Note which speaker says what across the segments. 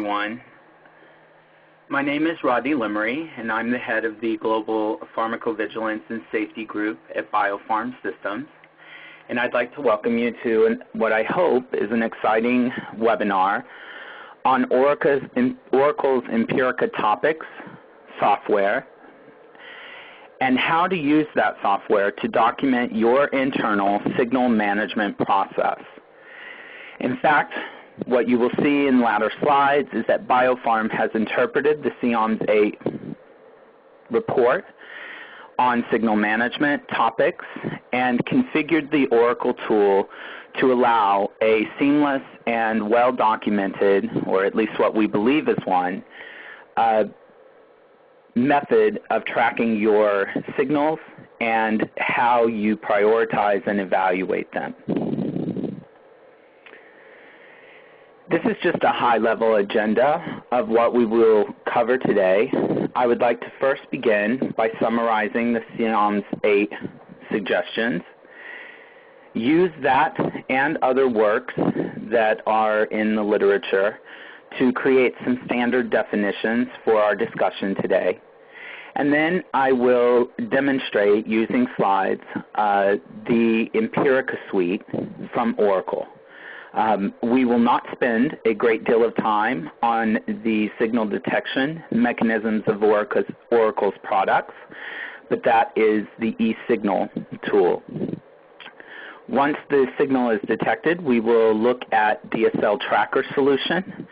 Speaker 1: Everyone. My name is Rodney Limery, and I'm the head of the Global Pharmacovigilance and Safety Group at Biopharm Systems. And I'd like to welcome you to what I hope is an exciting webinar on Oracle's Empirica Topics software and how to use that software to document your internal signal management process. In fact, what you will see in latter slides is that Biopharm has interpreted the CIOMS VIII report on signal management topics and configured the Oracle tool to allow a seamless and well-documented, or at least what we believe is one, method of tracking your signals and how you prioritize and evaluate them. This is just a high-level agenda of what we will cover today. I would like to first begin by summarizing the CIOMS VIII suggestions. Use that and other works that are in the literature to create some standard definitions for our discussion today. And then I will demonstrate using slides the Empirica suite from Oracle. We will not spend a great deal of time on the signal detection mechanisms of Oracle's products, but that is the eSignal tool. Once the signal is detected, we will look at DSL tracker solution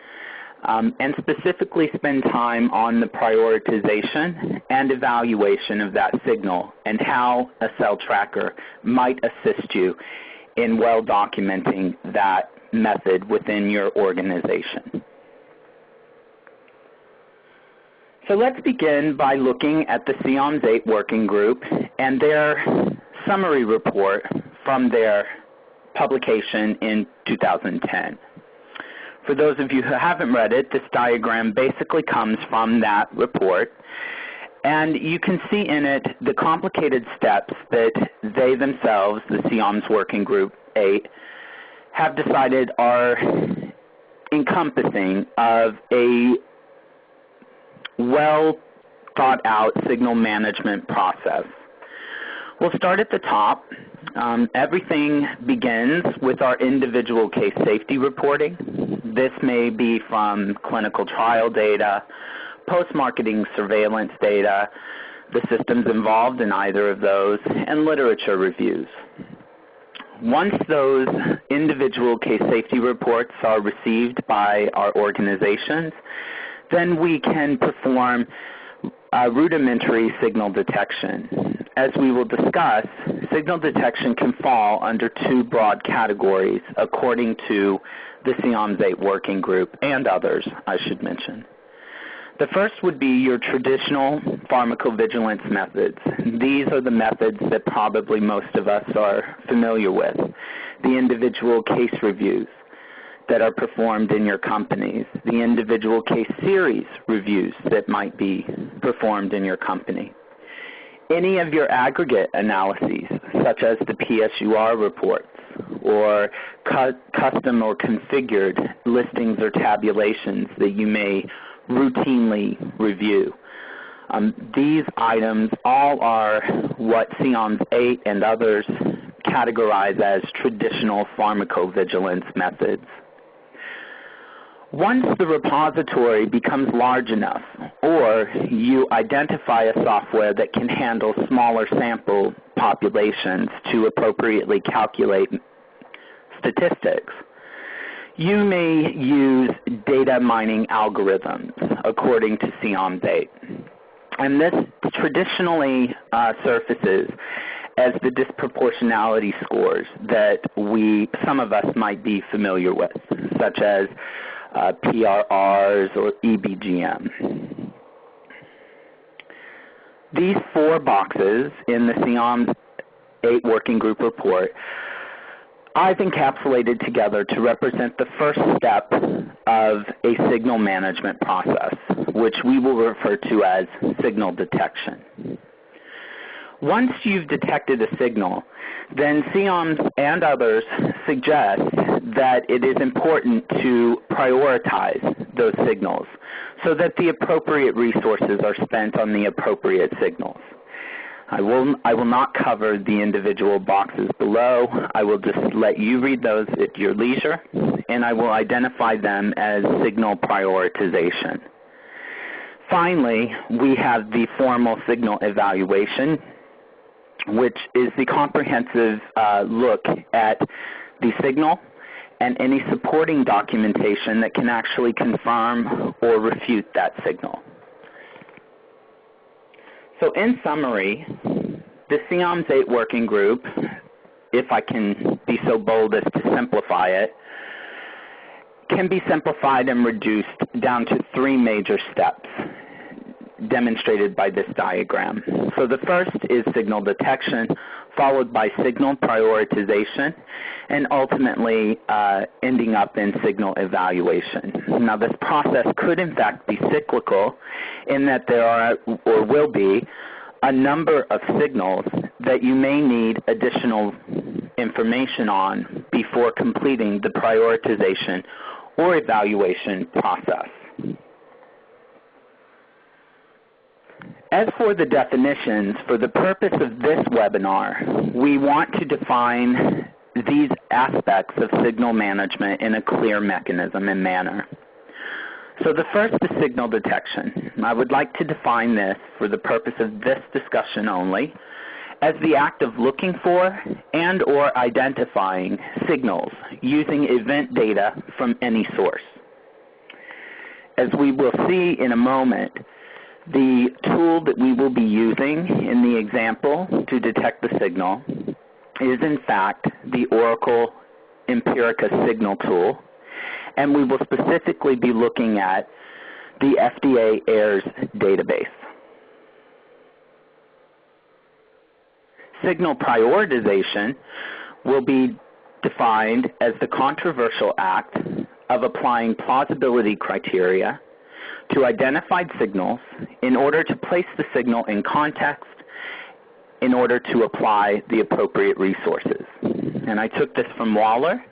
Speaker 1: and specifically spend time on the prioritization and evaluation of that signal and how a cell tracker might assist you in well documenting that method within your organization. So let's begin by looking at the CIOMS VIII Working Group and their summary report from their publication in 2010. For those of you who haven't read it, this diagram basically comes from that report. And you can see in it the complicated steps that they themselves, the CIOMS Working Group 8, have decided are encompassing of a well thought out signal management process. We'll start at the top. Everything begins with our individual case safety reporting. This may be from clinical trial data, post-marketing surveillance data, the systems involved in either of those, and literature reviews. Once those individual case safety reports are received by our organizations, then we can perform rudimentary signal detection. As we will discuss, signal detection can fall under two broad categories according to the CIOMS VIII Working Group and others, I should mention. The first would be your traditional pharmacovigilance methods. These are the methods that probably most of us are familiar with. The individual case reviews that are performed in your companies, the individual case series reviews that might be performed in your company. Any of your aggregate analyses, such as the PSUR reports, or custom or configured listings or tabulations that you may routinely review. These items all are what CIOMS VIII and others categorize as traditional pharmacovigilance methods. Once the repository becomes large enough, or you identify a software that can handle smaller sample populations to appropriately calculate statistics, you may use data mining algorithms according to CIOMS VIII. And this traditionally surfaces as the disproportionality scores that some of us might be familiar with, such as PRRs or EBGM. These four boxes in the CIOMS VIII Working Group report I've encapsulated together to represent the first step of a signal management process, which we will refer to as signal detection. Once you've detected a signal, then CIOMS and others suggest that it is important to prioritize those signals so that the appropriate resources are spent on the appropriate signals. I will not cover the individual boxes below. I will just let you read those at your leisure, and I will identify them as signal prioritization. Finally, we have the formal signal evaluation, which is the comprehensive look at the signal and any supporting documentation that can actually confirm or refute that signal. So in summary, the CIOMS VIII working group, if I can be so bold as to simplify it, can be simplified and reduced down to 3 major steps demonstrated by this diagram. So the first is signal detection, followed by signal prioritization, and ultimately ending up in signal evaluation. Now this process could in fact be cyclical in that there are or will be a number of signals that you may need additional information on before completing the prioritization or evaluation process. As for the definitions, for the purpose of this webinar, we want to define these aspects of signal management in a clear mechanism and manner. So the first is signal detection. I would like to define this for the purpose of this discussion only as the act of looking for and or identifying signals using event data from any source. As we will see in a moment, the tool that we will be using in the example to detect the signal is in fact the Oracle Empirica signal tool, and we will specifically be looking at the FDA AIRS database. Signal prioritization will be defined as the controversial act of applying plausibility criteria to identified signals in order to place the signal in context in order to apply the appropriate resources. And I took this from Waller,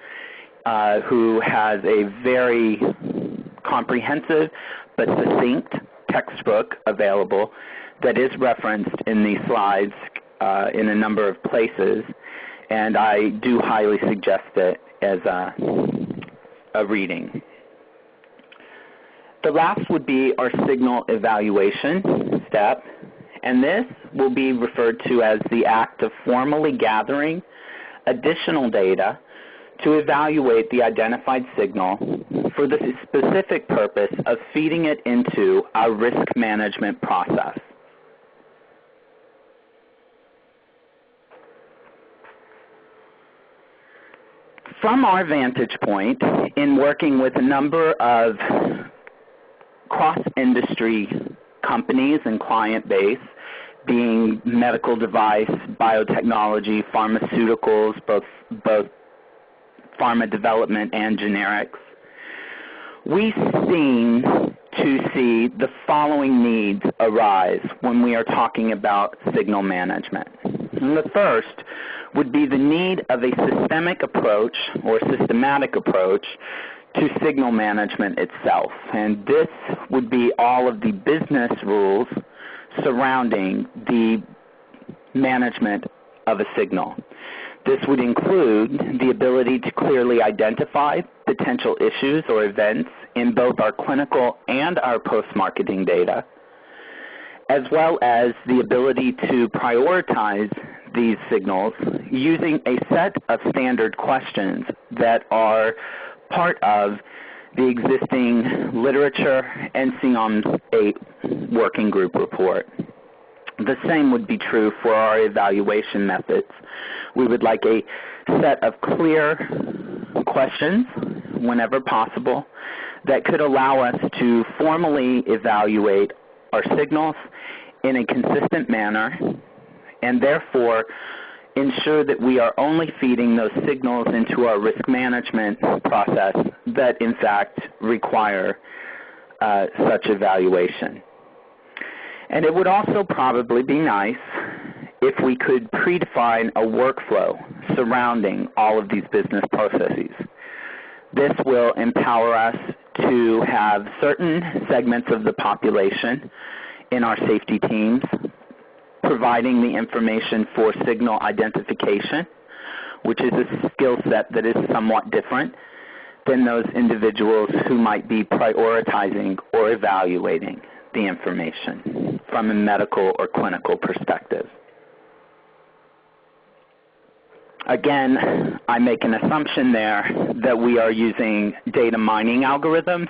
Speaker 1: who has a very comprehensive but succinct textbook available that is referenced in these slides in a number of places, and I do highly suggest it as a reading. The last would be our signal evaluation step, and this will be referred to as the act of formally gathering additional data to evaluate the identified signal for the specific purpose of feeding it into our risk management process. From our vantage point in working with a number of cross-industry companies and client base, being medical device, biotechnology, pharmaceuticals, both pharma development and generics, we seem to see the following needs arise when we are talking about signal management. And the first would be the need of a systemic approach or systematic approach to signal management itself. And this would be all of the business rules surrounding the management of a signal. This would include the ability to clearly identify potential issues or events in both our clinical and our post-marketing data, as well as the ability to prioritize these signals using a set of standard questions that are part of the existing literature and CIOMS VIII working group report. The same would be true for our evaluation methods. We would like a set of clear questions whenever possible that could allow us to formally evaluate our signals in a consistent manner and therefore ensure that we are only feeding those signals into our risk management process that in fact require such evaluation. And it would also probably be nice if we could predefine a workflow surrounding all of these business processes. This will empower us to have certain segments of the population in our safety teams providing the information for signal identification, which is a skill set that is somewhat different than those individuals who might be prioritizing or evaluating the information from a medical or clinical perspective. Again, I make an assumption there that we are using data mining algorithms,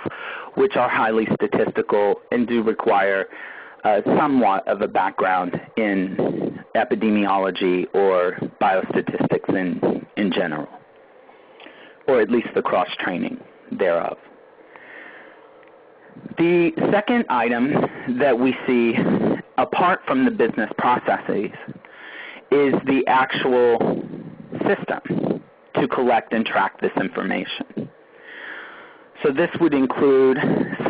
Speaker 1: which are highly statistical and do require somewhat of a background in epidemiology or biostatistics in general, or at least the cross-training thereof. The second item that we see, apart from the business processes, is the actual system to collect and track this information. So this would include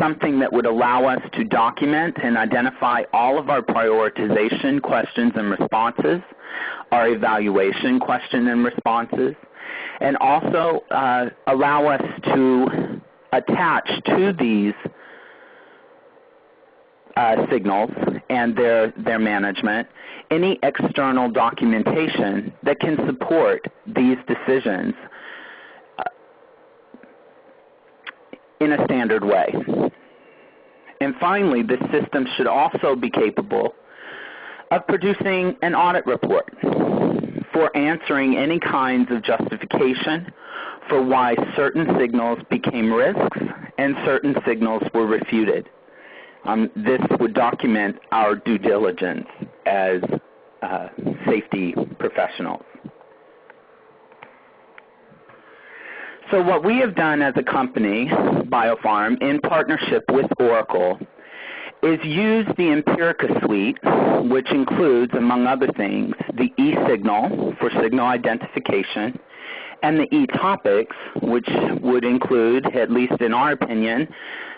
Speaker 1: something that would allow us to document and identify all of our prioritization questions and responses, our evaluation question and responses, and also allow us to attach to these signals and their management any external documentation that can support these decisions in a standard way. And finally, this system should also be capable of producing an audit report for answering any kinds of justification for why certain signals became risks and certain signals were refuted. This would document our due diligence as safety professionals. So what we have done as a company, BioPharm, in partnership with Oracle, is use the Empirica suite, which includes, among other things, the eSignal for signal identification, and the eTopics, which would include, at least in our opinion,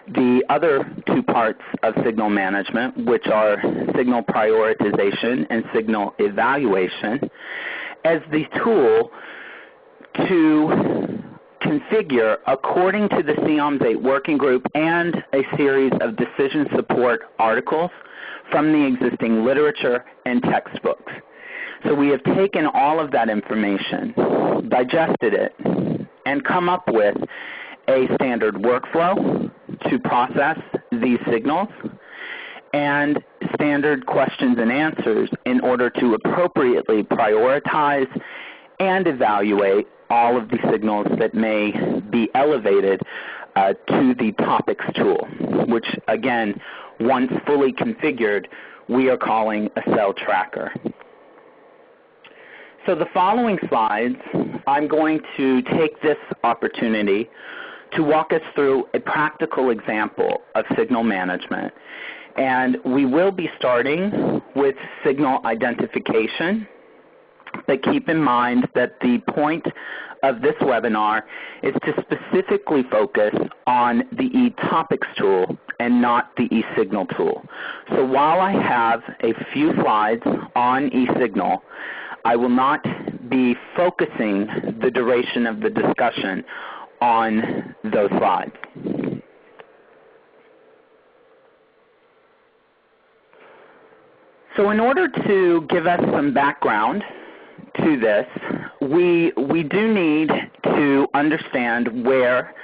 Speaker 1: the other two parts of signal management, which are signal prioritization and signal evaluation, as the tool to configure, according to the CIOMS VIII working group and a series of decision support articles from the existing literature and textbooks. So we have taken all of that information, digested it, and come up with a standard workflow to process these signals and standard questions and answers in order to appropriately prioritize and evaluate all of the signals that may be elevated to the topics tool, which again, once fully configured, we are calling a cell tracker. So the following slides, I'm going to take this opportunity to walk us through a practical example of signal management. And we will be starting with signal identification, but keep in mind that the point of this webinar is to specifically focus on the eTopics tool and not the eSignal tool. So while I have a few slides on eSignal, I will not be focusing the duration of the discussion on those slides. So in order to give us some background to this, we do need to understand where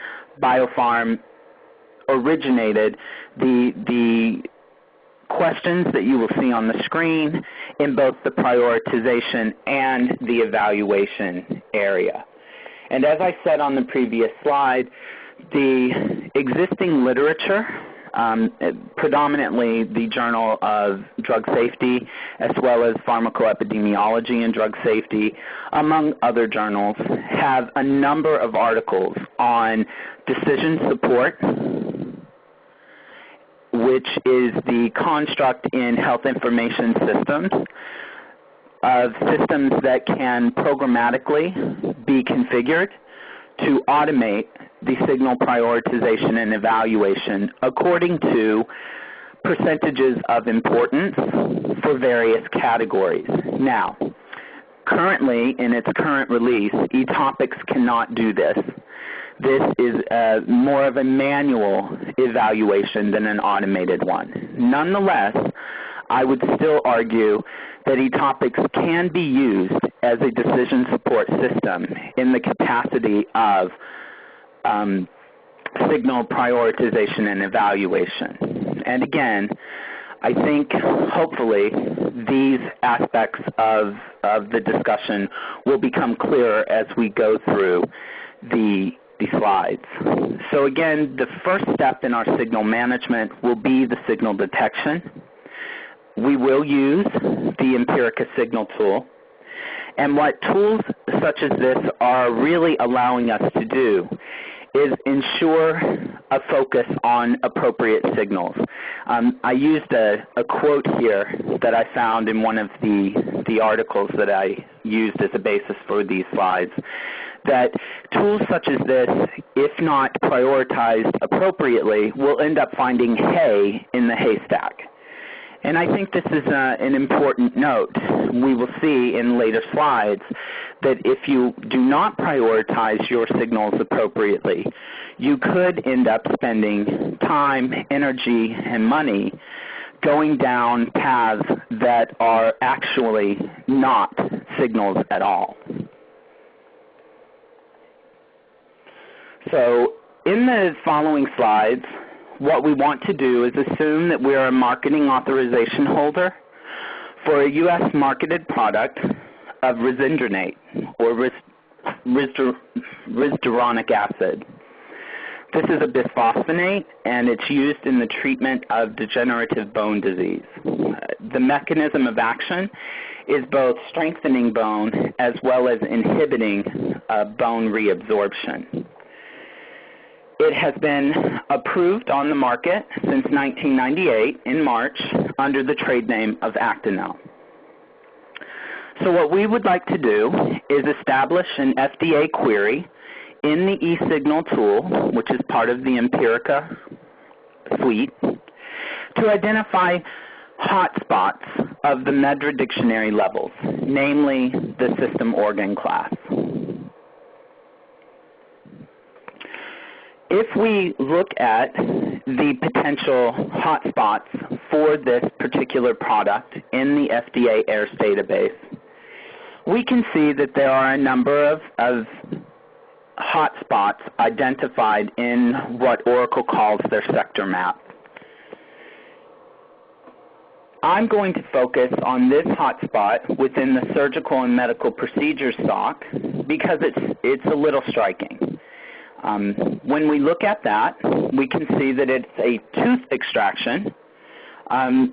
Speaker 1: BioPharm originated the questions that you will see on the screen in both the prioritization and the evaluation area. And as I said on the previous slide, the existing literature, predominantly the Journal of Drug Safety, as well as Pharmacoepidemiology and Drug Safety, among other journals, have a number of articles on decision support, which is the construct in health information systems of systems that can programmatically be configured to automate the signal prioritization and evaluation according to percentages of importance for various categories. Now, currently, in its current release, eTopics cannot do this. This is more of a manual evaluation than an automated one. Nonetheless, I would still argue that eTopics can be used as a decision support system in the capacity of signal prioritization and evaluation. And again, I think hopefully these aspects of the discussion will become clearer as we go through the slides. So again, the first step in our signal management will be the signal detection. We will use the Empirica signal tool. And what tools such as this are really allowing us to do is ensure a focus on appropriate signals. I used a quote here that I found in one of the articles that I used as a basis for these slides, that tools such as this, if not prioritized appropriately, will end up finding hay in the haystack. And I think this is an important note. We will see in later slides that if you do not prioritize your signals appropriately, you could end up spending time, energy, and money going down paths that are actually not signals at all. So in the following slides, what we want to do is assume that we are a marketing authorization holder for a U.S. marketed product of risdinate, or risduronic acid. This is a bisphosphonate, and it's used in the treatment of degenerative bone disease. The mechanism of action is both strengthening bone as well as inhibiting bone reabsorption. It has been approved on the market since 1998 in March under the trade name of Actonel. So what we would like to do is establish an FDA query in the eSignal tool, which is part of the Empirica suite, to identify hotspots of the MEDRA dictionary levels, namely the system organ class. If we look at the potential hotspots for this particular product in the FDA AIRS database, we can see that there are a number of hotspots identified in what Oracle calls their sector map. I'm going to focus on this hotspot within the surgical and medical procedures SOC because it's a little striking. When we look at that, we can see that it's a tooth extraction, and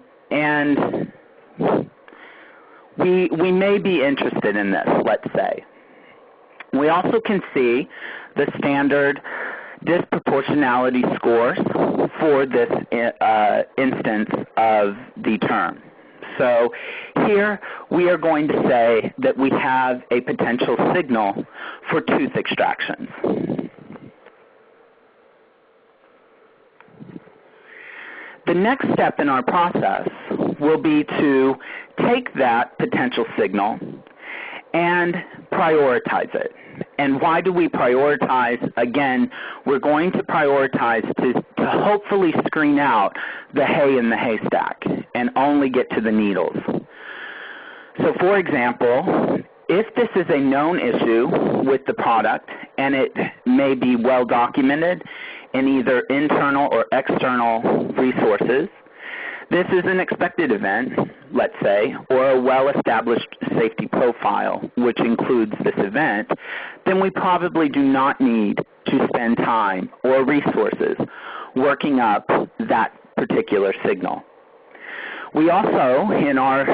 Speaker 1: we may be interested in this, let's say. We also can see the standard disproportionality scores for this instance of the term. So here we are going to say that we have a potential signal for tooth extractions. The next step in our process will be to take that potential signal and prioritize it. And why do we prioritize? Again, we're going to prioritize to hopefully screen out the hay in the haystack and only get to the needles. So for example, if this is a known issue with the product and it may be well documented in either internal or external resources, this is an expected event, let's say, or a well-established safety profile which includes this event, then we probably do not need to spend time or resources working up that particular signal. We also, in our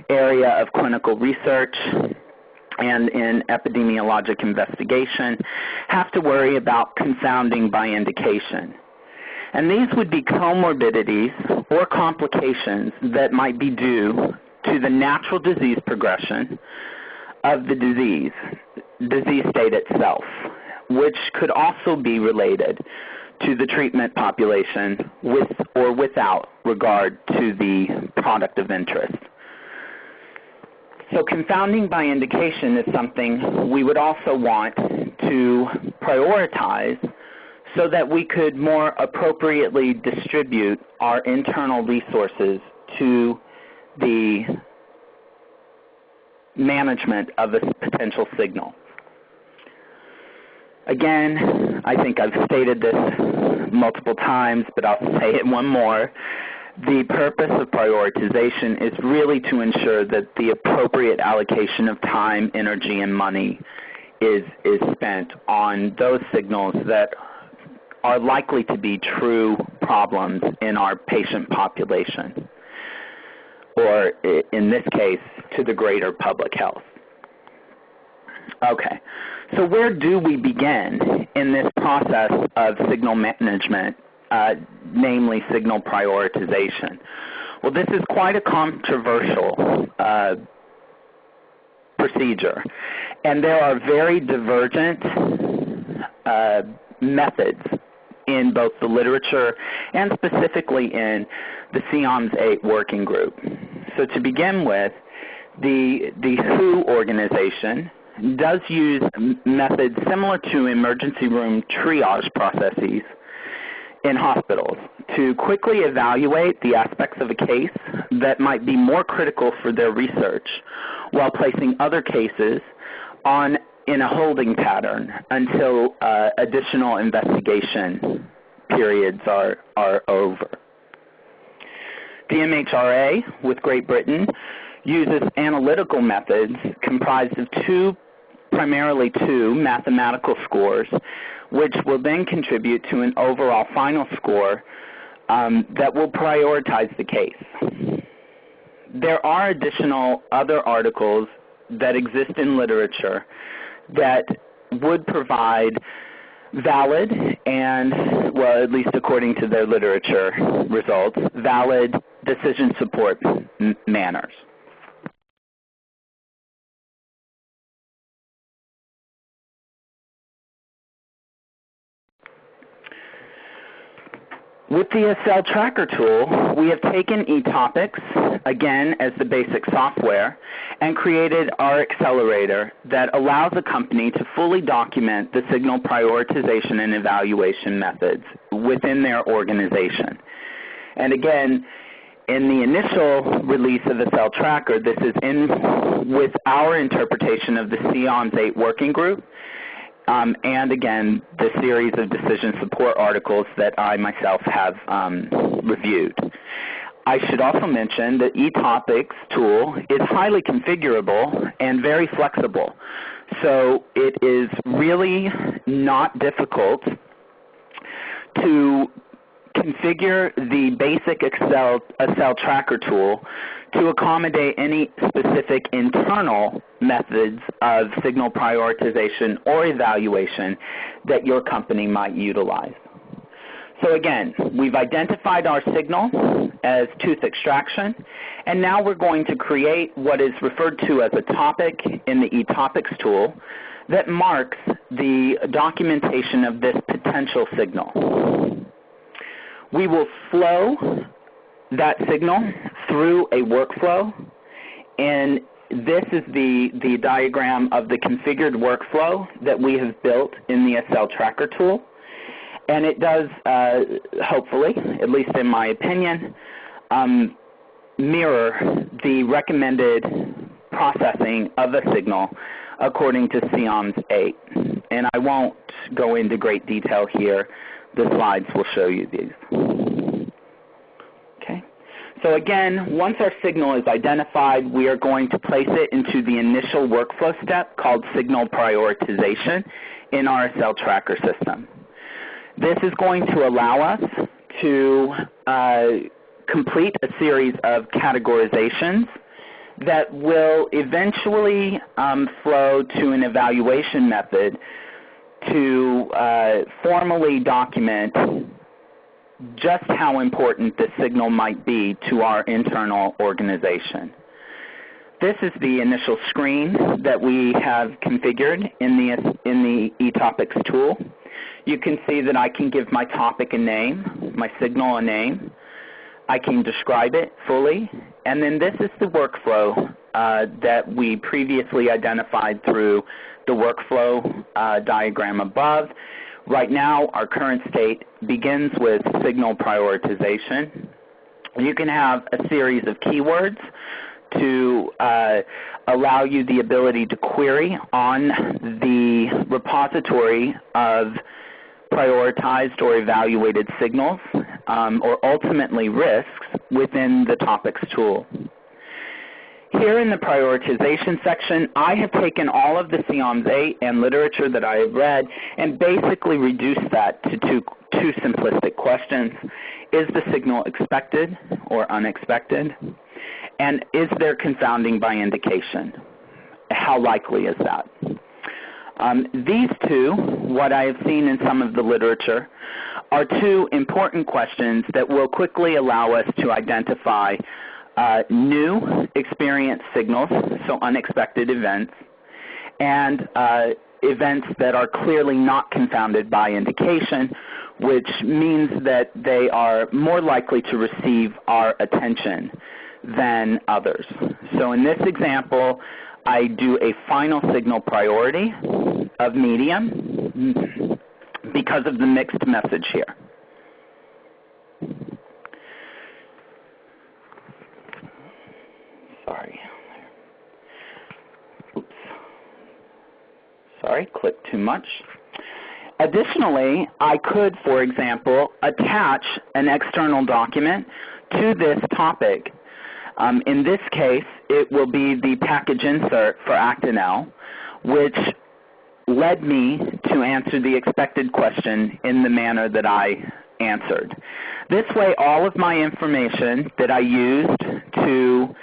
Speaker 1: area of clinical research and in epidemiologic investigation, have to worry about confounding by indication. And these would be comorbidities or complications that might be due to the natural disease progression of the disease state itself, which could also be related to the treatment population with or without regard to the product of interest. So confounding by indication is something we would also want to prioritize so that we could more appropriately distribute our internal resources to the management of a potential signal. Again, I think I've stated this multiple times, but I'll say it one more. The purpose of prioritization is really to ensure that the appropriate allocation of time, energy, and money is spent on those signals that are likely to be true problems in our patient population, or in this case, to the greater public health. Okay, so where do we begin in this process of signal management, namely signal prioritization? Well, this is quite a controversial procedure, and there are very divergent methods in both the literature and specifically in the CIOMS VIII working group. So to begin with, the WHO organization does use methods similar to emergency room triage processes in hospitals to quickly evaluate the aspects of a case that might be more critical for their research, while placing other cases in a holding pattern until additional investigation periods are over. The MHRA with Great Britain uses analytical methods comprised of primarily two mathematical scores, which will then contribute to an overall final score that will prioritize the case. There are additional other articles that exist in literature that would provide valid and, well, at least according to their literature results, valid decision support manners. With the cell tracker tool, we have taken eTopics, again, as the basic software, and created our accelerator that allows a company to fully document the signal prioritization and evaluation methods within their organization. And again, in the initial release of the cell tracker, this is with our interpretation of the CIOMS VIII working group, and again, the series of decision support articles that I myself have reviewed. I should also mention that eTopics tool is highly configurable and very flexible. So it is really not difficult to configure the basic cell tracker tool to accommodate any specific internal methods of signal prioritization or evaluation that your company might utilize. So again, we've identified our signal as tooth extraction, and now we're going to create what is referred to as a topic in the eTopics tool that marks the documentation of this potential signal. We will flow that signal through a workflow, and this is the diagram of the configured workflow that we have built in the cell tracker tool. And it does, hopefully, at least in my opinion, mirror the recommended processing of a signal according to CIOMS VIII. And I won't go into great detail here. The slides will show you these. Okay. So again, once our signal is identified, we are going to place it into the initial workflow step called signal prioritization in our cell tracker system. This is going to allow us to complete a series of categorizations that will eventually flow to an evaluation method to formally document just how important this signal might be to our internal organization. This is the initial screen that we have configured in the eTopics tool. You can see that I can give my topic a name, my signal a name. I can describe it fully, and then this is the workflow that we previously identified through the workflow diagram above, Right now, our current state begins with signal prioritization. You can have a series of keywords to allow you the ability to query on the repository of prioritized or evaluated signals, or ultimately risks within the topics tool. Here in the prioritization section, I have taken all of the CIOMS VIII and literature that I have read and basically reduced that to two simplistic questions. Is the signal expected or unexpected? And is there confounding by indication? How likely is that? These two, what I have seen in some of the literature, are two important questions that will quickly allow us to identify new experience signals, so unexpected events, and events that are clearly not confounded by indication, which means that they are more likely to receive our attention than others. So in this example, I do a final signal priority of medium because of the mixed message here. Sorry, clicked too much. Additionally, I could, for example, attach an external document to this topic. In this case, it will be the package insert for Actinel, which led me to answer the expected question in the manner that I answered. This way, all of my information that I used to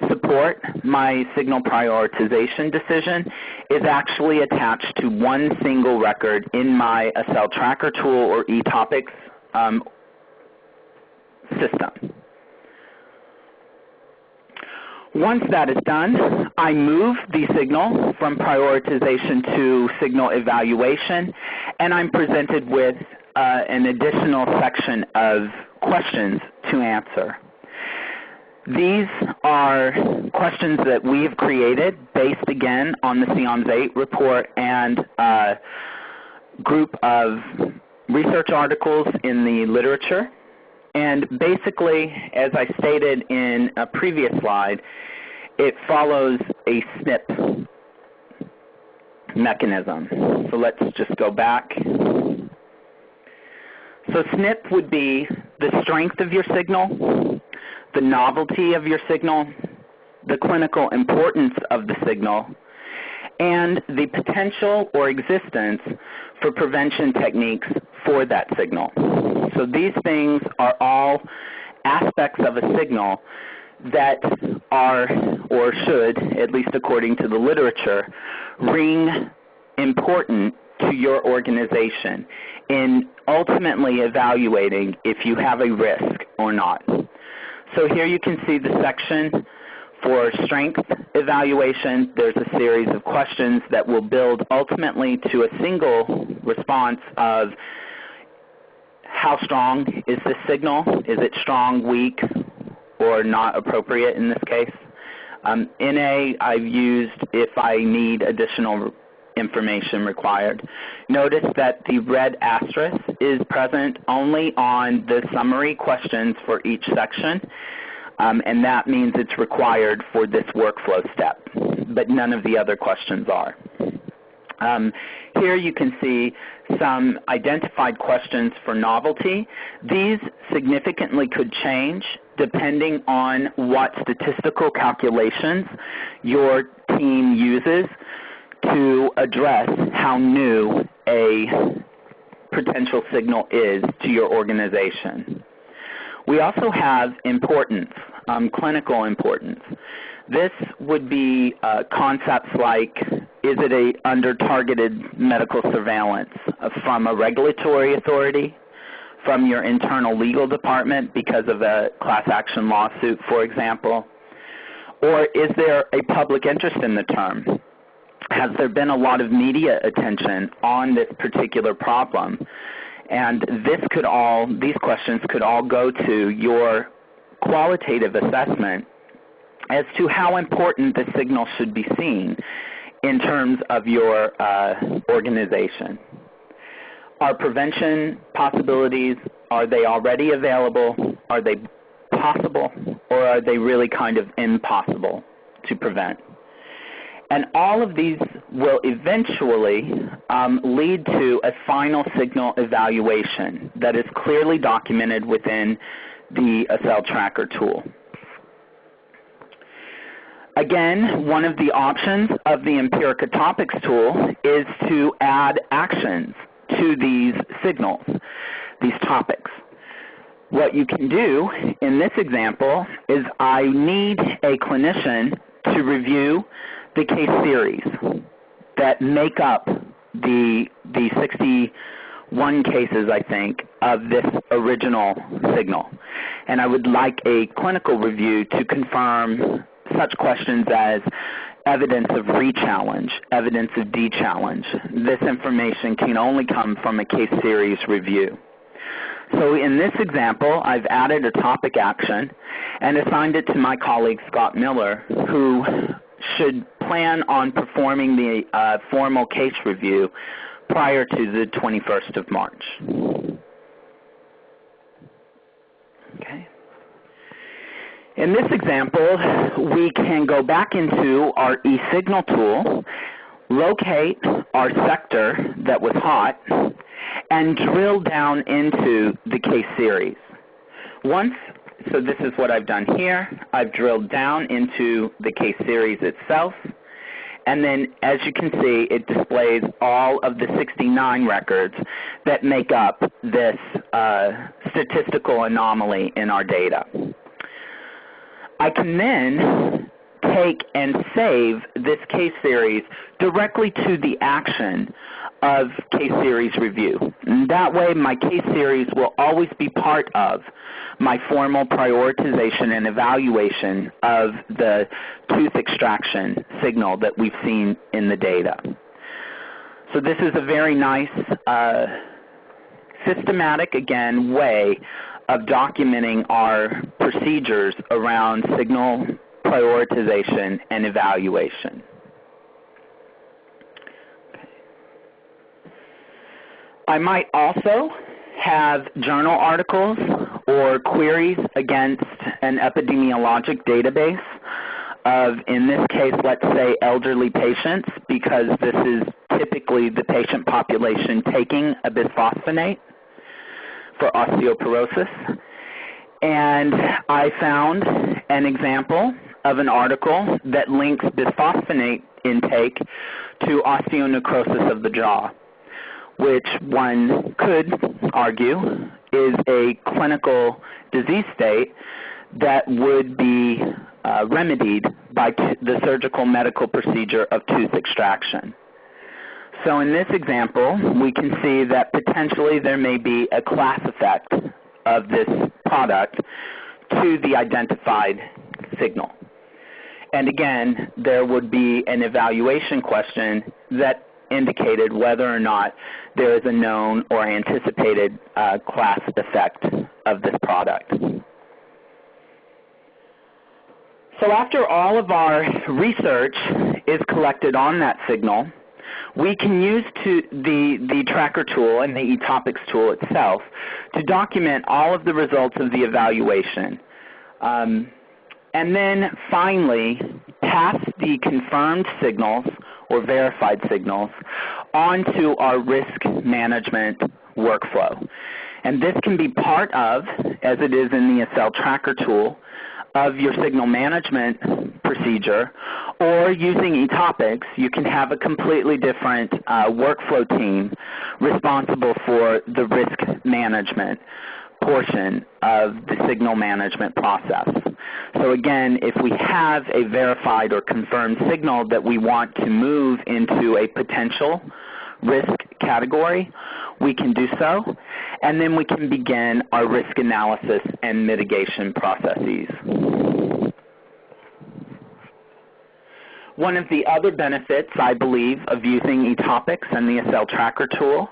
Speaker 1: support my signal prioritization decision is actually attached to one single record in my cell tracker tool or eTopics system. Once that is done, I move the signal from prioritization to signal evaluation, and I'm presented with an additional section of questions to answer. These are questions that we have created based, again, on the CIOMS VIII report and a group of research articles in the literature. And basically, as I stated in a previous slide, it follows a SNP mechanism. So let's just go back. So SNP would be the strength of your signal, the novelty of your signal, the clinical importance of the signal, and the potential or existence for prevention techniques for that signal. So these things are all aspects of a signal that are, or should, at least according to the literature, ring important to your organization in ultimately evaluating if you have a risk or not. So here you can see the section for strength evaluation. There's a series of questions that will build ultimately to a single response of how strong is this signal? Is it strong, weak, or not appropriate in this case? NA, I've used if I need additional information required. Notice that the red asterisk is present only on the summary questions for each section, and that means it's required for this workflow step, but none of the other questions are. Here you can see some identified questions for novelty. These significantly could change depending on what statistical calculations your team uses to address how new a potential signal is to your organization. We also have importance, clinical importance. This would be concepts like, is it under targeted medical surveillance from a regulatory authority, from your internal legal department because of a class action lawsuit, for example? Or is there a public interest in the term? Has there been a lot of media attention on this particular problem? And these questions could all go to your qualitative assessment as to how important the signal should be seen in terms of your organization. Are prevention possibilities, are they already available? Are they possible? Or are they really kind of impossible to prevent? And all of these will eventually lead to a final signal evaluation that is clearly documented within the cell tracker tool. Again, one of the options of the Empirica Topics tool is to add actions to these signals, these topics. What you can do in this example is I need a clinician to review the case series that make up the 61 cases, I think, of this original signal. And I would like a clinical review to confirm such questions as evidence of re-challenge, evidence of de-challenge. This information can only come from a case series review. So in this example, I've added a topic action and assigned it to my colleague Scott Miller, who should plan on performing the formal case review prior to the 21st of March. Okay. In this example, we can go back into our eSignal tool, locate our sector that was hot, and drill down into the case series. So this is what I've done here. I've drilled down into the case series itself, and then as you can see, it displays all of the 69 records that make up this statistical anomaly in our data. I can then take and save this case series directly to the action of case series review. And that way my case series will always be part of my formal prioritization and evaluation of the tooth extraction signal that we've seen in the data. So this is a very nice systematic, again, way of documenting our procedures around signal prioritization and evaluation. I might also have journal articles or queries against an epidemiologic database of, in this case, let's say elderly patients, because this is typically the patient population taking a bisphosphonate for osteoporosis. And I found an example of an article that links bisphosphonate intake to osteonecrosis of the jaw, which one could argue is a clinical disease state that would be remedied by the surgical medical procedure of tooth extraction. So in this example, we can see that potentially there may be a class effect of this product to the identified signal. And again, there would be an evaluation question that indicated whether or not there is a known or anticipated class effect of this product. So after all of our research is collected on that signal, we can use the tracker tool and the eTopics tool itself to document all of the results of the evaluation. And then finally, pass the confirmed signals or verified signals onto our risk management workflow. And this can be part of, as it is in the cell tracker tool, of your signal management procedure, or using eTopics, you can have a completely different workflow team responsible for the risk management portion of the signal management process. So again, if we have a verified or confirmed signal that we want to move into a potential risk category, we can do so, and then we can begin our risk analysis and mitigation processes. One of the other benefits, I believe, of using eTopics and the cell tracker tool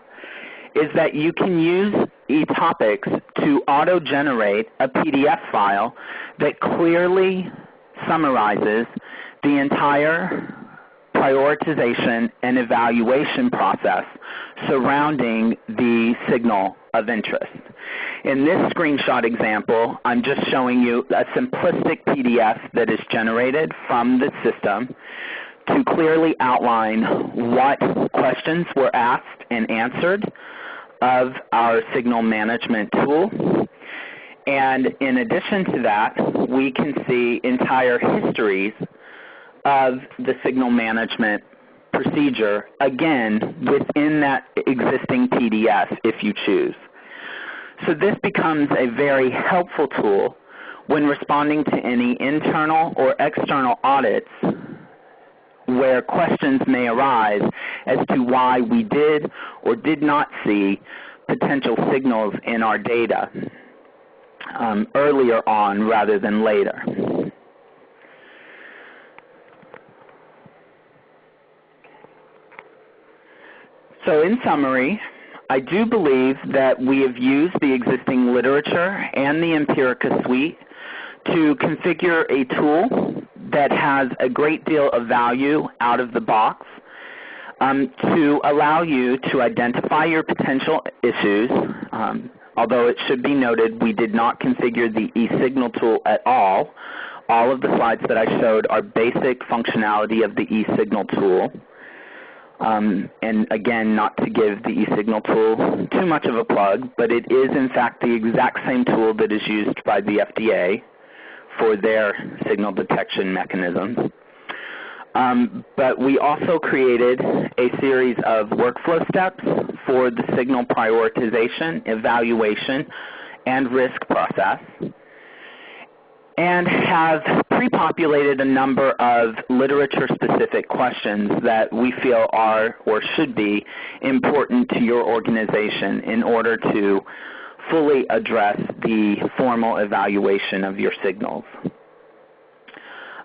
Speaker 1: is that you can use eTopics to auto-generate a PDF file that clearly summarizes the entire prioritization, and evaluation process surrounding the signal of interest. In this screenshot example, I'm just showing you a simplistic PDF that is generated from the system to clearly outline what questions were asked and answered of our signal management tool. And in addition to that, we can see entire histories of the signal management procedure, again, within that existing PDF if you choose. So this becomes a very helpful tool when responding to any internal or external audits where questions may arise as to why we did or did not see potential signals in our data earlier on rather than later. So in summary, I do believe that we have used the existing literature and the Empirica suite to configure a tool that has a great deal of value out of the box to allow you to identify your potential issues. Although it should be noted we did not configure the eSignal tool at all. All of the slides that I showed are basic functionality of the eSignal tool. And again, not to give the eSignal tool too much of a plug, but it is in fact the exact same tool that is used by the FDA for their signal detection mechanisms. But we also created a series of workflow steps for the signal prioritization, evaluation, and risk process, and have pre-populated a number of literature-specific questions that we feel are or should be important to your organization in order to fully address the formal evaluation of your signals.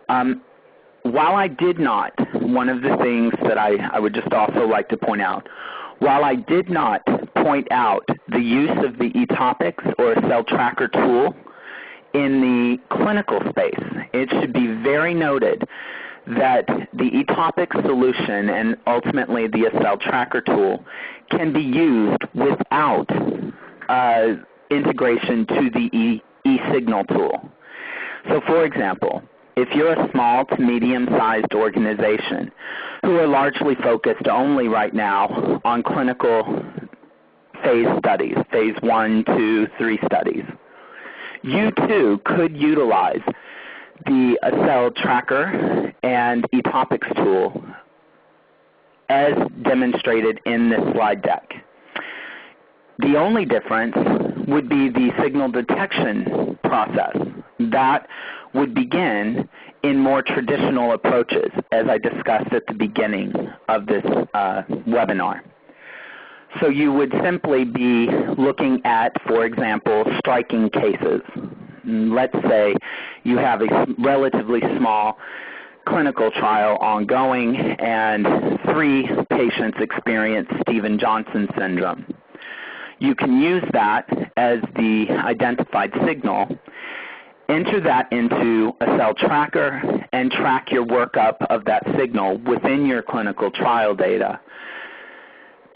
Speaker 1: While I did not, one of the things that I would just also like to point out, while I did not point out the use of the eTopics or a cell tracker tool in the clinical space, it should be very noted that the eTopics solution and ultimately the cell tracker tool can be used without integration to the eSignal tool. So for example, if you're a small to medium-sized organization who are largely focused only right now on clinical phase studies, phase 1, 2, 3 studies, you too could utilize the cell tracker and eTopics tool as demonstrated in this slide deck. The only difference would be the signal detection process. That would begin in more traditional approaches, as I discussed at the beginning of this webinar. So you would simply be looking at, for example, striking cases. Let's say you have a relatively small clinical trial ongoing and 3 patients experience Stevens-Johnson syndrome. You can use that as the identified signal, enter that into a cell tracker, and track your workup of that signal within your clinical trial data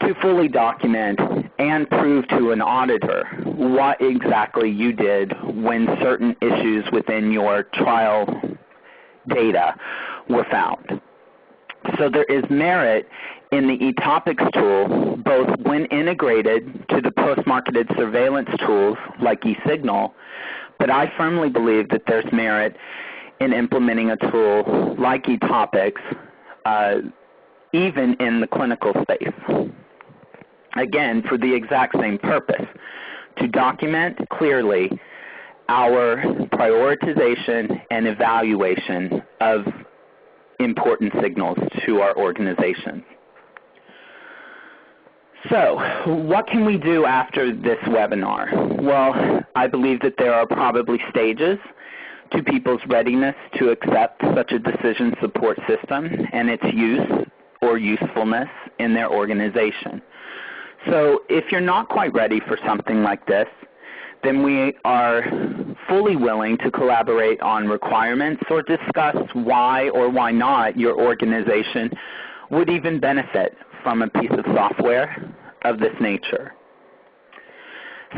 Speaker 1: to fully document and prove to an auditor what exactly you did when certain issues within your trial data were found. So there is merit in the eTopics tool, both when integrated to the post-marketed surveillance tools like eSignal, but I firmly believe that there's merit in implementing a tool like eTopics even in the clinical space. Again, for the exact same purpose, to document clearly our prioritization and evaluation of important signals to our organization. So, what can we do after this webinar? Well, I believe that there are probably stages to people's readiness to accept such a decision support system and its use or usefulness in their organization. So if you're not quite ready for something like this, then we are fully willing to collaborate on requirements or discuss why or why not your organization would even benefit from a piece of software of this nature.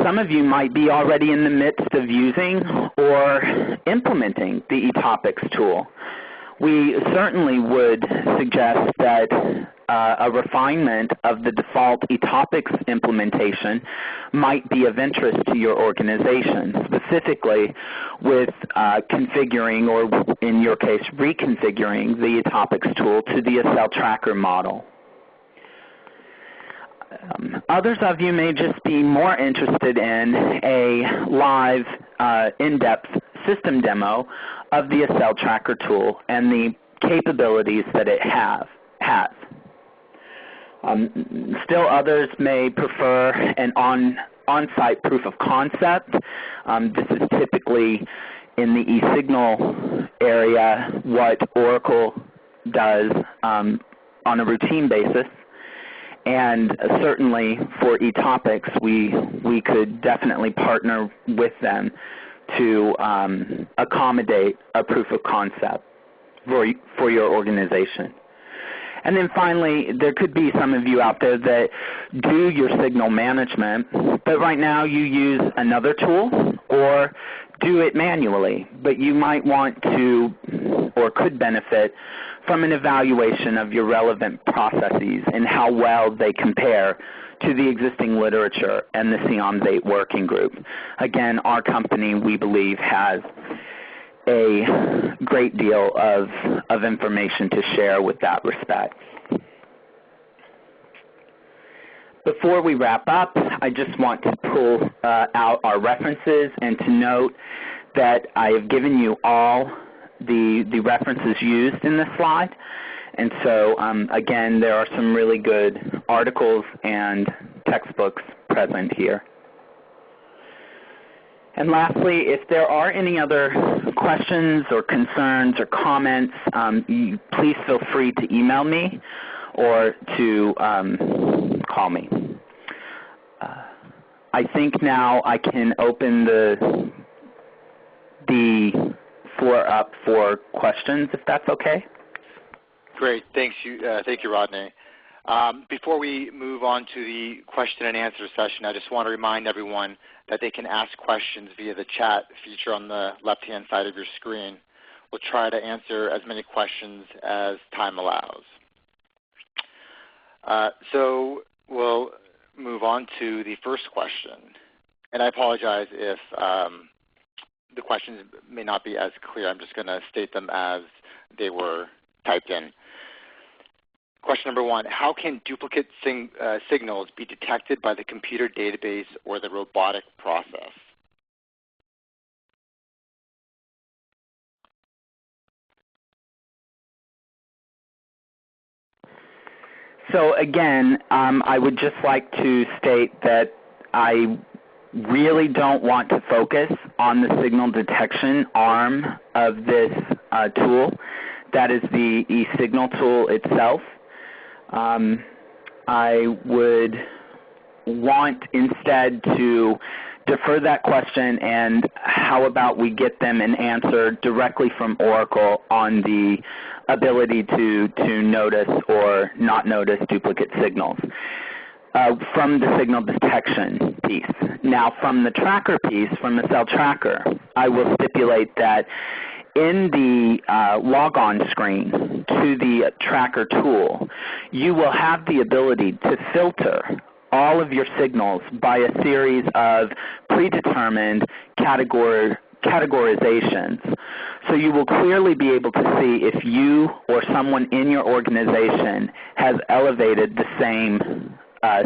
Speaker 1: Some of you might be already in the midst of using or implementing the eTopics tool. We certainly would suggest that a refinement of the default eTopics implementation might be of interest to your organization, specifically with configuring, or in your case, reconfiguring the eTopics tool to the Cell Tracker model. Others of you may just be more interested in a live, in-depth system demo of the Cell Tracker tool and the capabilities that it has. Still others may prefer an on-site proof of concept. This is typically in the eSignal area what Oracle does on a routine basis. And certainly for eTopics, we could definitely partner with them to accommodate a proof of concept for your organization. And then finally, there could be some of you out there that do your signal management, but right now you use another tool or do it manually, but you might want to or could benefit from an evaluation of your relevant processes and how well they compare to the existing literature and the CIOMS VIII working group. Again, our company, we believe, has a great deal of information to share with that respect. Before we wrap up, I just want to pull out our references and to note that I have given you all the references used in this slide. And so, again, there are some really good articles and textbooks present here. And lastly, if there are any other questions or concerns or comments, please feel free to email me or to call me. I think now I can open the floor up for questions, if that's okay.
Speaker 2: Great. Thank you, Rodney. Before we move on to the question and answer session, I just want to remind everyone that they can ask questions via the chat feature on the left-hand side of your screen. We'll try to answer as many questions as time allows. So we'll move on to the first question. And I apologize if the questions may not be as clear. I'm just going to state them as they were typed in. Question number one, how can duplicate signals be detected by the computer database or the robotic process?
Speaker 1: So again, I would just like to state that I really don't want to focus on the signal detection arm of this tool. That is the eSignal tool itself. I would want instead to defer that question, and how about we get them an answer directly from Oracle on the ability to notice or not notice duplicate signals from the signal detection piece. Now, from the tracker piece, from the Cell Tracker, I will stipulate that in the logon screen to the tracker tool, you will have the ability to filter all of your signals by a series of predetermined categorizations. So you will clearly be able to see if you or someone in your organization has elevated the same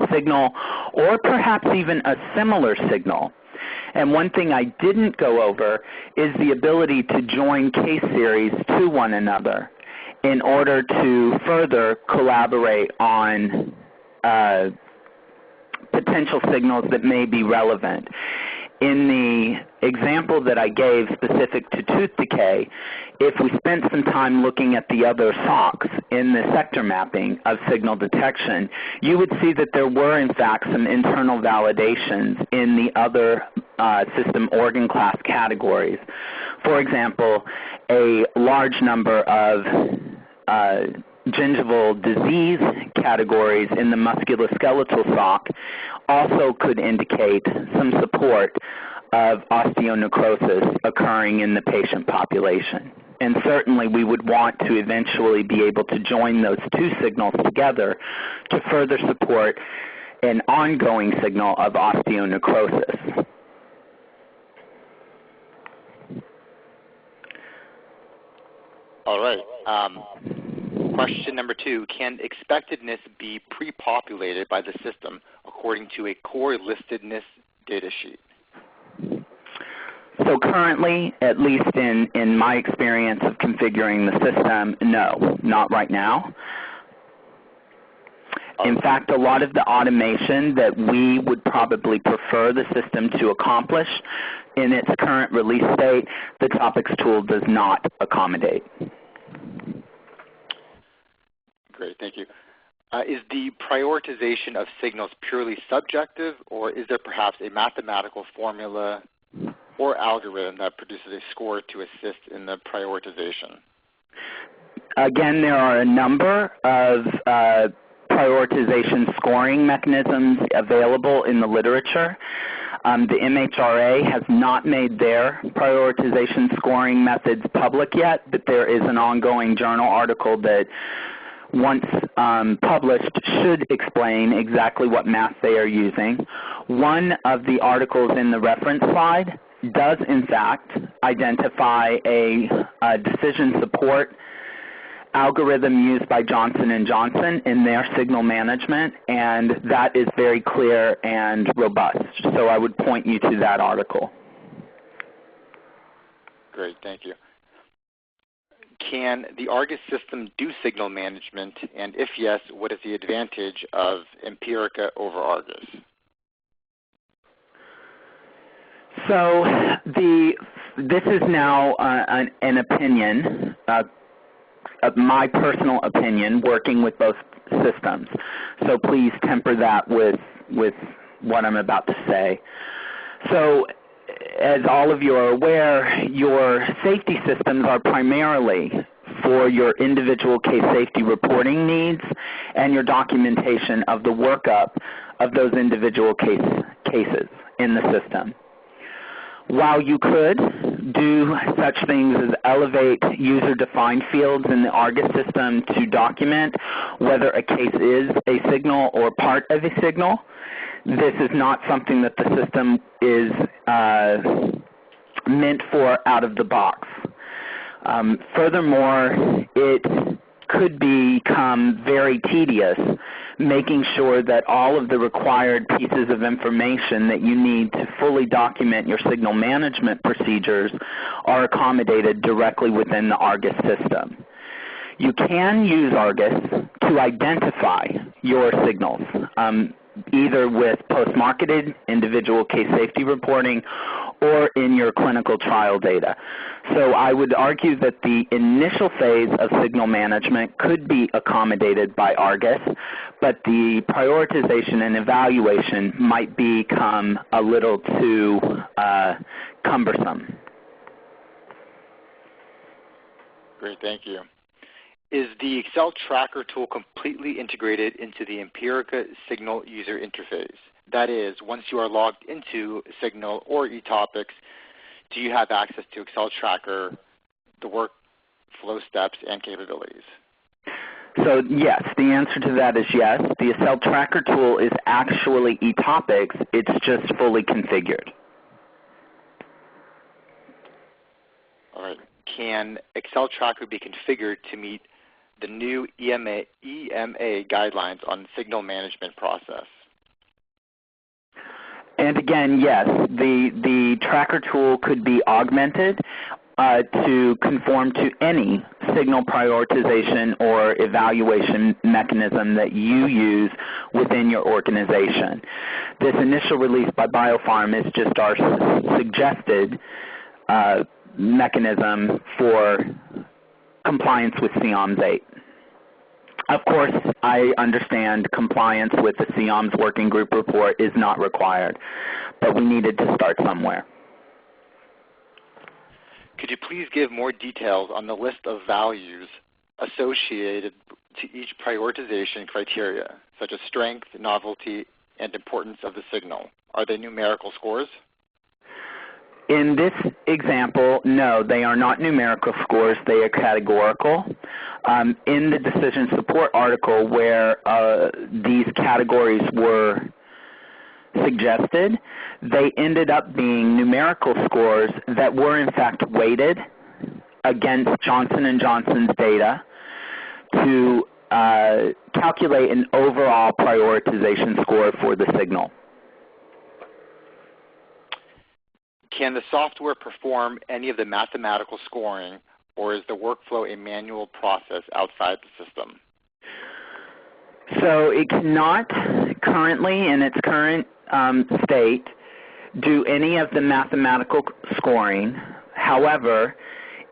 Speaker 1: signal or perhaps even a similar signal. And one thing I didn't go over is the ability to join case series to one another in order to further collaborate on potential signals that may be relevant. in the example that I gave specific to tooth decay, if we spent some time looking at the other SOCs in the sector mapping of signal detection, you would see that there were in fact some internal validations in the other system organ class categories. For example, a large number of gingival disease categories in the musculoskeletal SOC also could indicate some support of osteonecrosis occurring in the patient population. And certainly we would want to eventually be able to join those two signals together to further support an ongoing signal of osteonecrosis.
Speaker 2: All right. Question number 2, can expectedness be pre-populated by the system according to a core listedness data sheet?
Speaker 1: So currently, at least in my experience of configuring the system, no, not right now. In fact, a lot of the automation that we would probably prefer the system to accomplish in its current release state, the Topics tool does not accommodate.
Speaker 2: Great, thank you. Is the prioritization of signals purely subjective, or is there perhaps a mathematical formula or algorithm that produces a score to assist in the prioritization?
Speaker 1: Again, there are a number of prioritization scoring mechanisms available in the literature. The MHRA has not made their prioritization scoring methods public yet, but there is an ongoing journal article that once published should explain exactly what math they are using. One of the articles in the reference slide does in fact identify a decision support algorithm used by Johnson & Johnson in their signal management, and that is very clear and robust. So I would point you to that article.
Speaker 2: Great, thank you. Can the Argus system do signal management, and if yes, what is the advantage of Empirica over Argus?
Speaker 1: So this is now an opinion, my personal opinion, working with both systems. So please temper that with what I'm about to say. So as all of you are aware, your safety systems are primarily for your individual case safety reporting needs and your documentation of the workup of those individual cases in the system. While you could do such things as elevate user-defined fields in the Argus system to document whether a case is a signal or part of a signal, this is not something that the system is meant for out of the box. Furthermore, it could become very tedious making sure that all of the required pieces of information that you need to fully document your signal management procedures are accommodated directly within the Argus system. You can use Argus to identify your signals, either with post-marketed individual case safety reporting or in your clinical trial data. So I would argue that the initial phase of signal management could be accommodated by Argus, but the prioritization and evaluation might become a little too cumbersome.
Speaker 2: Great, thank you. Is the Excel tracker tool completely integrated into the Empirica Signal user interface? That is, once you are logged into Signal or eTopics, do you have access to Excel tracker, the workflow steps, and capabilities?
Speaker 1: So yes, the answer to that is yes. The Excel tracker tool is actually eTopics. It's just fully configured.
Speaker 2: All right. Can Excel tracker be configured to meet the new EMA guidelines on signal management process?
Speaker 1: And again, yes, the tracker tool could be augmented to conform to any signal prioritization or evaluation mechanism that you use within your organization. This initial release by BioPharm is just our suggested mechanism for compliance with CIOMS VIII. Of course, I understand compliance with the CIOMS Working Group report is not required, but we needed to start somewhere.
Speaker 2: Could you please give more details on the list of values associated to each prioritization criteria, such as strength, novelty, and importance of the signal? Are they numerical scores?
Speaker 1: In this example, no, they are not numerical scores. They are categorical. In the decision support article where these categories were suggested, they ended up being numerical scores that were in fact weighted against Johnson & Johnson's data to calculate an overall prioritization score for the signal.
Speaker 2: Can the software perform any of the mathematical scoring, or is the workflow a manual process outside the system?
Speaker 1: So it cannot currently, in its current state, do any of the mathematical scoring. However,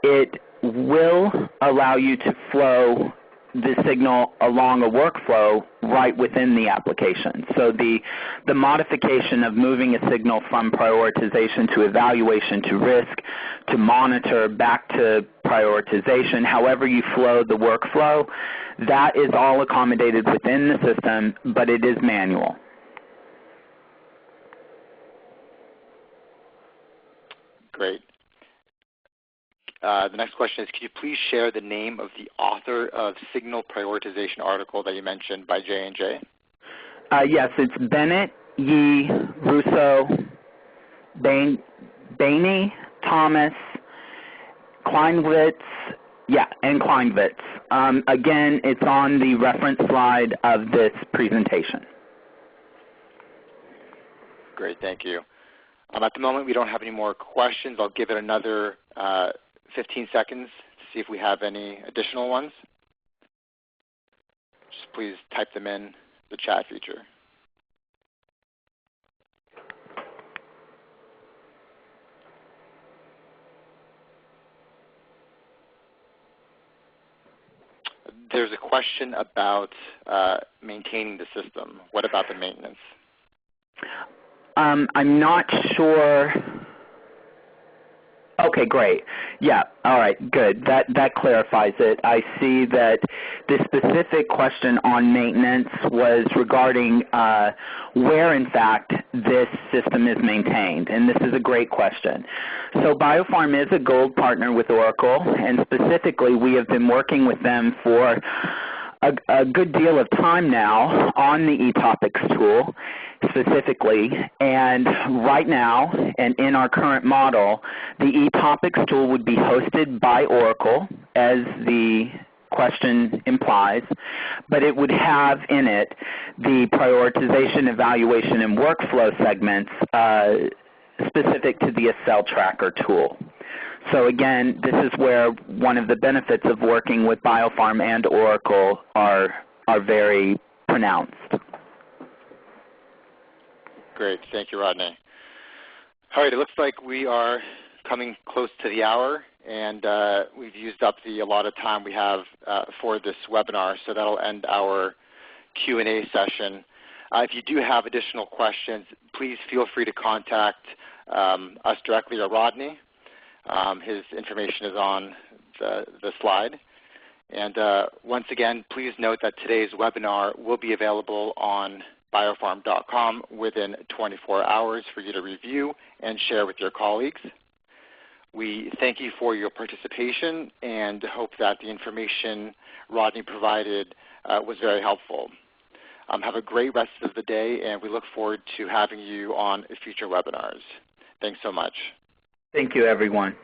Speaker 1: it will allow you to flow the signal along a workflow right within the application. So the modification of moving a signal from prioritization to evaluation to risk to monitor back to prioritization, however you flow the workflow, that is all accommodated within the system, but it is manual.
Speaker 2: Great. The next question is, could you please share the name of the author of signal prioritization article that you mentioned by J&J?
Speaker 1: Yes, it's Bennett, Yee, Russo, Bainey, Thomas, Kleinwitz, and Kleinwitz. Again, it's on the reference slide of this presentation.
Speaker 2: Great, thank you. At the moment, we don't have any more questions. I'll give it another 15 seconds to see if we have any additional ones. Just please type them in the chat feature. There's a question about maintaining the system. What about the maintenance?
Speaker 1: I'm not sure. Okay, great. Yeah, all right, good. That clarifies it. I see that the specific question on maintenance was regarding where, in fact, this system is maintained, and this is a great question. So BioPharm is a gold partner with Oracle, and specifically we have been working with them for a good deal of time now on the eTopics tool specifically, and right now and in our current model, the eTopics tool would be hosted by Oracle, as the question implies, but it would have in it the prioritization, evaluation, and workflow segments specific to the Accel Tracker tool. So again, this is where one of the benefits of working with BioPharm and Oracle are very pronounced.
Speaker 2: Great. Thank you, Rodney. All right, it looks like we are coming close to the hour, and we've used up the allotted time we have for this webinar, so that'll end our Q&A session. If you do have additional questions, please feel free to contact us directly or Rodney. His information is on the slide. And once again, please note that today's webinar will be available on biopharm.com within 24 hours for you to review and share with your colleagues. We thank you for your participation and hope that the information Rodney provided was very helpful. Have a great rest of the day, and we look forward to having you on future webinars. Thanks so much.
Speaker 1: Thank you, everyone.